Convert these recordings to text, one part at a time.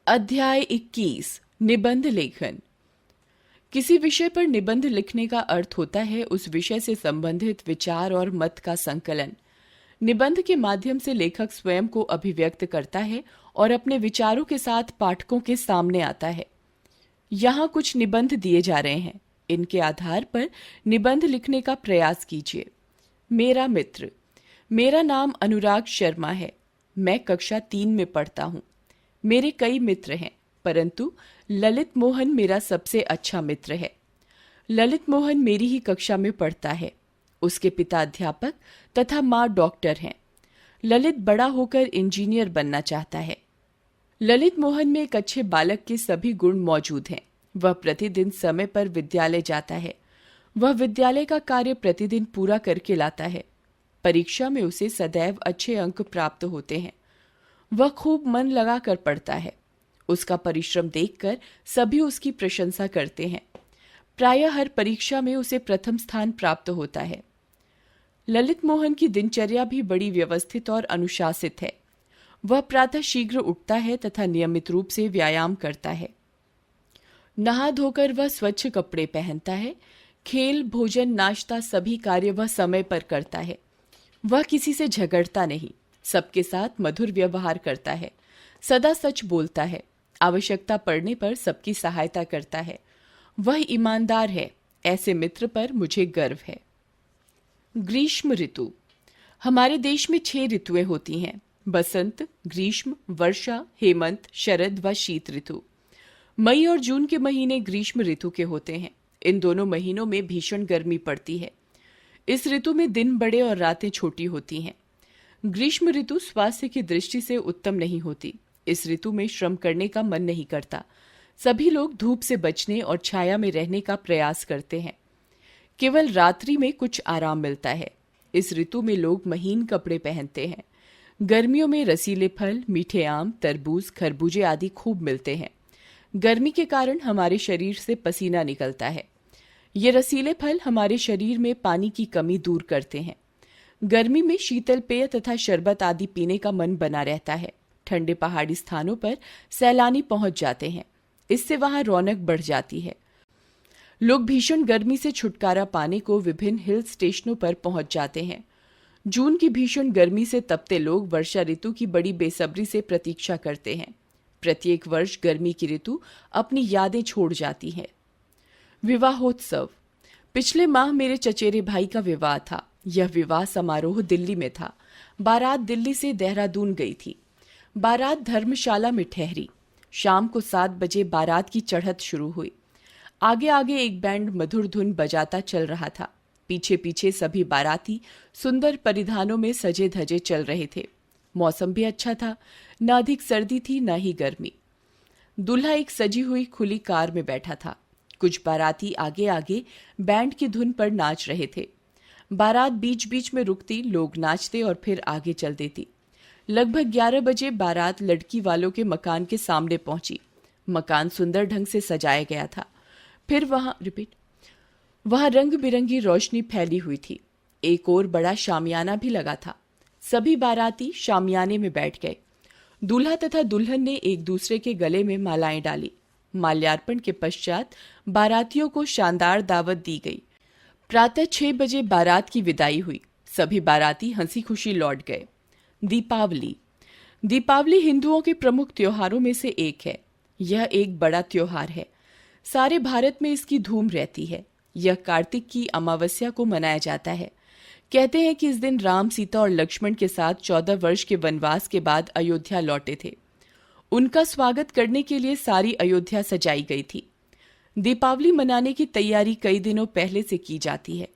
अध्याय 21 निबंध लेखन। किसी विषय पर निबंध लिखने का अर्थ होता है उस विषय से संबंधित विचार और मत का संकलन। निबंध के माध्यम से लेखक स्वयं को अभिव्यक्त करता है और अपने विचारों के साथ पाठकों के सामने आता है। यहाँ कुछ निबंध दिए जा रहे हैं, इनके आधार पर निबंध लिखने का प्रयास कीजिए। मेरा मित्र। मेरा नाम अनुराग शर्मा है। मैं कक्षा 3 में पढ़ता हूँ। मेरे कई मित्र हैं, परंतु ललित मोहन मेरा सबसे अच्छा मित्र है। ललित मोहन मेरी ही कक्षा में पढ़ता है। उसके पिता अध्यापक तथा माँ डॉक्टर हैं। ललित बड़ा होकर इंजीनियर बनना चाहता है। ललित मोहन में एक अच्छे बालक के सभी गुण मौजूद हैं। वह प्रतिदिन समय पर विद्यालय जाता है। वह विद्यालय का कार्य प्रतिदिन पूरा करके लाता है। परीक्षा में उसे सदैव अच्छे अंक प्राप्त होते हैं। वह खूब मन लगाकर पढ़ता है। उसका परिश्रम देखकर सभी उसकी प्रशंसा करते हैं। प्रायः हर परीक्षा में उसे प्रथम स्थान प्राप्त होता है। ललित मोहन की दिनचर्या भी बड़ी व्यवस्थित और अनुशासित है। वह प्रातः शीघ्र उठता है तथा नियमित रूप से व्यायाम करता है। नहा धोकर वह स्वच्छ कपड़े पहनता है। खेल, भोजन, नाश्ता सभी कार्य वह समय पर करता है। वह किसी से झगड़ता नहीं, सबके साथ मधुर व्यवहार करता है, सदा सच बोलता है, आवश्यकता पड़ने पर सबकी सहायता करता है। वह ईमानदार है। ऐसे मित्र पर मुझे गर्व है। ग्रीष्म ऋतु। हमारे देश में 6 ऋतुएं होती हैं: बसंत, ग्रीष्म, वर्षा, हेमंत, शरद व शीत ऋतु। मई और जून के महीने ग्रीष्म ऋतु के होते हैं। इन दोनों महीनों में भीषण गर्मी पड़ती है। इस ऋतु में दिन बड़े और रातें छोटी होती हैं। ग्रीष्म ऋतु स्वास्थ्य की दृष्टि से उत्तम नहीं होती। इस ऋतु में श्रम करने का मन नहीं करता। सभी लोग धूप से बचने और छाया में रहने का प्रयास करते हैं। केवल रात्रि में कुछ आराम मिलता है। इस ऋतु में लोग महीन कपड़े पहनते हैं। गर्मियों में रसीले फल, मीठे आम, तरबूज, खरबूजे आदि खूब मिलते हैं। गर्मी के कारण हमारे शरीर से पसीना निकलता है। ये रसीले फल हमारे शरीर में पानी की कमी दूर करते हैं। गर्मी में शीतल पेय तथा शरबत आदि पीने का मन बना रहता है। ठंडे पहाड़ी स्थानों पर सैलानी पहुंच जाते हैं। इससे वहां रौनक बढ़ जाती है। लोग भीषण गर्मी से छुटकारा पाने को विभिन्न हिल स्टेशनों पर पहुंच जाते हैं। जून की भीषण गर्मी से तपते लोग वर्षा ऋतु की बड़ी बेसब्री से प्रतीक्षा करते हैं। प्रत्येक वर्ष गर्मी की ऋतु अपनी यादें छोड़ जाती है। विवाहोत्सव। पिछले माह मेरे चचेरे भाई का विवाह था। यह विवाह समारोह दिल्ली में था। बारात दिल्ली से देहरादून गई थी। बारात धर्मशाला में ठहरी। शाम को 7 बजे बारात की चढ़त शुरू हुई। आगे आगे एक बैंड मधुर धुन बजाता चल रहा था। पीछे पीछे सभी बाराती सुंदर परिधानों में सजे धजे चल रहे थे। मौसम भी अच्छा था। न अधिक सर्दी थी न ही गर्मी। दूल्हा एक सजी हुई खुली कार में बैठा था। कुछ बाराती आगे आगे बैंड की धुन पर नाच रहे थे। बारात बीच बीच में रुकती, लोग नाचते और फिर आगे चल देती। लगभग 11 बजे बारात लड़की वालों के मकान के सामने पहुंची। मकान सुंदर ढंग से सजाया गया था। फिर वहां रंग बिरंगी रोशनी फैली हुई थी। एक और बड़ा शामियाना भी लगा था। सभी बाराती शामियाने में बैठ गए। दूल्हा तथा दुल्हन ने एक दूसरे के गले में मालाएं डाली। माल्यार्पण के पश्चात बारातियों को शानदार दावत दी गई। प्रातः 6 बजे बारात की विदाई हुई। सभी बाराती हंसी खुशी लौट गए। दीपावली। दीपावली हिंदुओं के प्रमुख त्योहारों में से एक है। यह एक बड़ा त्योहार है। सारे भारत में इसकी धूम रहती है। यह कार्तिक की अमावस्या को मनाया जाता है। कहते हैं कि इस दिन राम, सीता और लक्ष्मण के साथ 14 वर्ष के वनवास के बाद अयोध्या लौटे थे। उनका स्वागत करने के लिए सारी अयोध्या सजाई गई थी। दीपावली मनाने की तैयारी कई दिनों पहले से की जाती है।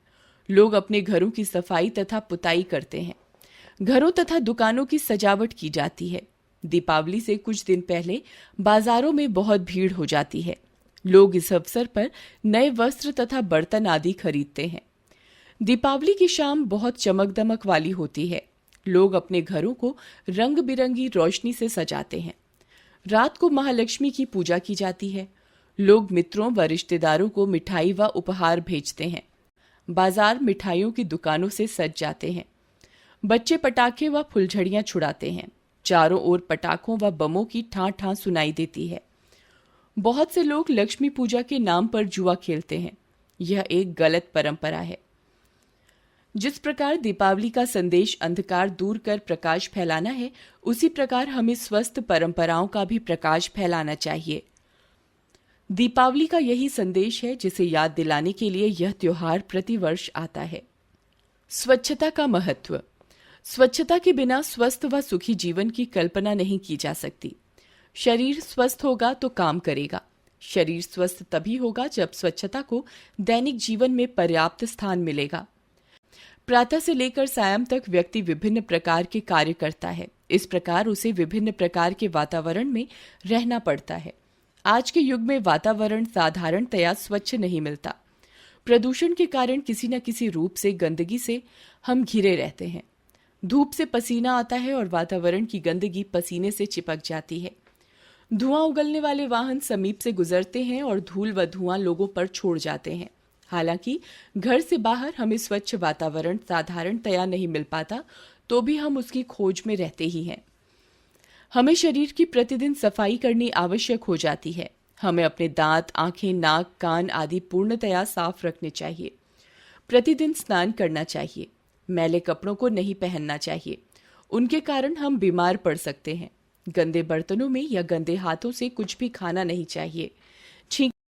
लोग अपने घरों की सफाई तथा पुताई करते हैं। घरों तथा दुकानों की सजावट की जाती है। दीपावली से कुछ दिन पहले बाजारों में बहुत भीड़ हो जाती है। लोग इस अवसर पर नए वस्त्र तथा बर्तन आदि खरीदते हैं। दीपावली की शाम बहुत चमक दमक वाली होती है। लोग अपने घरों को रंग बिरंगी रोशनी से सजाते हैं। रात को महालक्ष्मी की पूजा की जाती है। लोग मित्रों व रिश्तेदारों को मिठाई व उपहार भेजते हैं। बाजार मिठाइयों की दुकानों से सज जाते हैं। बच्चे पटाखे व फुलझड़ियां छुड़ाते हैं। चारों ओर पटाखों व बमों की ठां ठां सुनाई देती है। बहुत से लोग लक्ष्मी पूजा के नाम पर जुआ खेलते हैं। यह एक गलत परंपरा है। जिस प्रकार दीपावली का संदेश अंधकार दूर कर प्रकाश फैलाना है, उसी प्रकार हमें स्वस्थ परंपराओं का भी प्रकाश फैलाना चाहिए। दीपावली का यही संदेश है जिसे याद दिलाने के लिए यह त्योहार प्रतिवर्ष आता है। स्वच्छता का महत्व। स्वच्छता के बिना स्वस्थ व सुखी जीवन की कल्पना नहीं की जा सकती। शरीर स्वस्थ होगा तो काम करेगा। शरीर स्वस्थ तभी होगा जब स्वच्छता को दैनिक जीवन में पर्याप्त स्थान मिलेगा। प्रातः से लेकर सायं तक व्यक्ति विभिन्न प्रकार के कार्य करता है। इस प्रकार उसे विभिन्न प्रकार के वातावरण में रहना पड़ता है। आज के युग में वातावरण साधारणतया स्वच्छ नहीं मिलता। प्रदूषण के कारण किसी न किसी रूप से गंदगी से हम घिरे रहते हैं। धूप से पसीना आता है और वातावरण की गंदगी पसीने से चिपक जाती है। धुआं उगलने वाले वाहन समीप से गुजरते हैं और धूल व धुआं लोगों पर छोड़ जाते हैं। हालांकि घर से बाहर हमें स्वच्छ वातावरण साधारणतया नहीं मिल पाता, तो भी हम उसकी खोज में रहते ही हैं। हमें शरीर की प्रतिदिन सफाई करनी आवश्यक हो जाती है। हमें अपने दांत, आंखें, नाक, कान आदि पूर्णतया साफ रखने चाहिए। प्रतिदिन स्नान करना चाहिए। मैले कपड़ों को नहीं पहनना चाहिए। उनके कारण हम बीमार पड़ सकते हैं। गंदे बर्तनों में या गंदे हाथों से कुछ भी खाना नहीं चाहिए। छींक